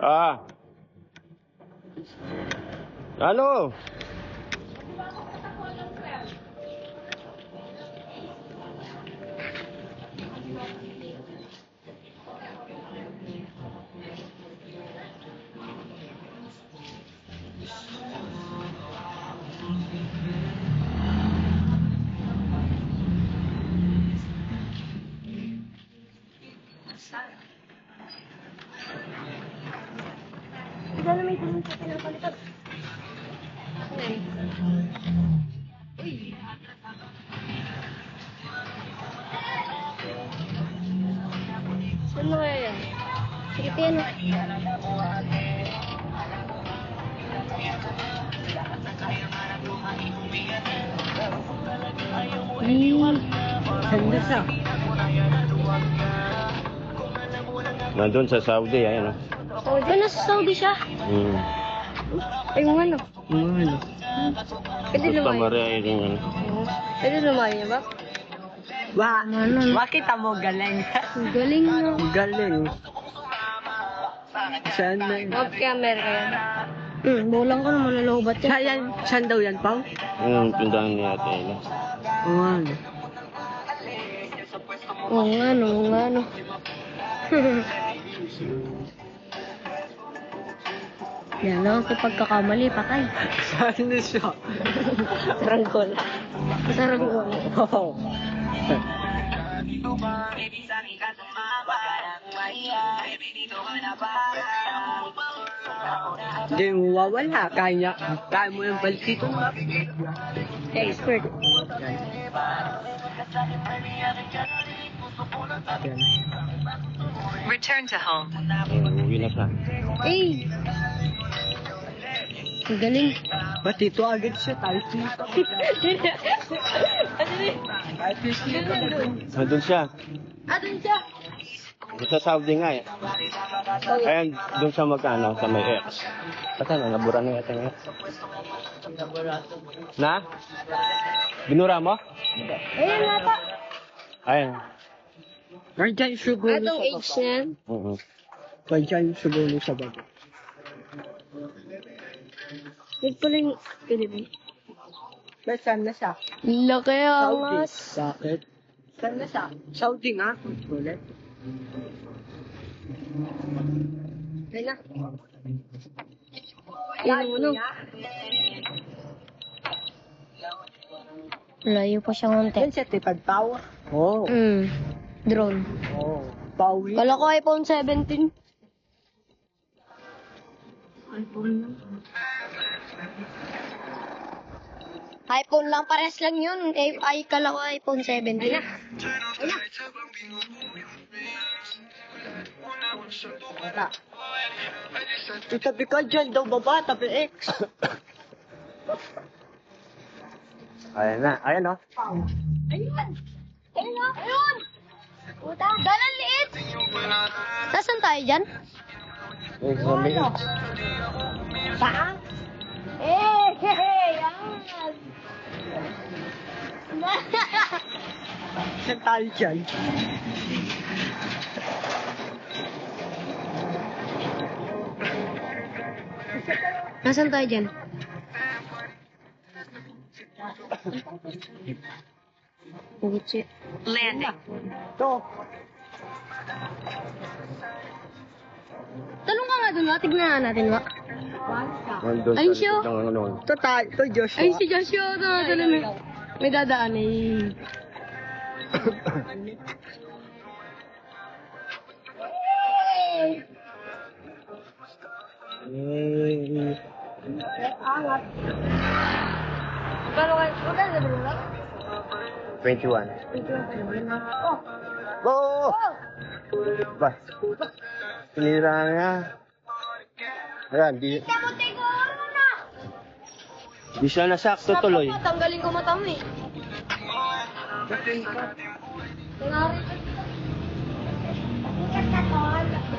Ah. Ano? Diyan na may tulong sa pinapalitan. Uy. Saan na kaya yan? Sige, piano. Ganda siya. Nandun sa Saudi, ayan o. Saudi? Nasa Saudi siya? Ay, yung ano? Pwede Gusto lumayo. Maria yung ano. Pwede lumayo niya ba? Makita mo galing. Galing na. Galing. Saan na yun? Huwag camera yan. Bulang ko na malalobat yan. Saan daw yan, Pao? Yung tindahan ni Ate Ella. Oo, ano? Oo nga no. Yan lang ako pagkakamali, patay. Saan na siya? Saranggola. Saranggola. Oo. Hindi mo wawala. Kaya mo yung balsito. Expert. Return to home. Uwi na siya. Eh! Ang galing. Ba't dito agad siya? Tayo dito. Nandun siya. Doon siya. Sa Saudi nga eh. Ayan, doon siya magkano sa may X. Basta na, nabura na yata ng X. Na? Binura mo? Ayan nga pa. Ayan. Nandiyan yung sugo Atong sa age baba. niyan. Nandiyan yung sugo sa baba. Wait pala yung Pilipin. Ba't saan na siya? Laki Saudi. angas. Bakit? Saan na siya? Saudi nga. Ulit. Ayun na. Ayun mo no. Layo pa siya konti. Yan siya, tipad Pao. Oo. Drone. Oo. Pawi. Kala ko iPhone 17. iPhone lang, pares lang yun. Ay, kala ko iPhone 17. Ayun na. Itabi ka dyan daw baba, tabi X. Ayan na. Ayan o. Ayun! Ayun na! Ayun! Puta! Dalang liit! Nasaan tayo dyan? Eh, sa may X. Saan? Yan! Saan tayo dyan? Nasaan tayo dyan? Gutsi. Landing. Ito. Talong ka nga dun, wa. Tignan nga natin, wa. Nandun Ayun sa siya. likod ng ano. Ito tayo. Ito Joshua. Ay, si Joshua. May dadaan eh. Eh, Angat. Pero kayo, magkano na ba lang? 21. Oh! Oo! Oh! Ba? Sinira niya. Ayan, di Tamuti ko ano na! siya nasakto tuloy. Tanggalin ko mata mo eh. Tinari ko.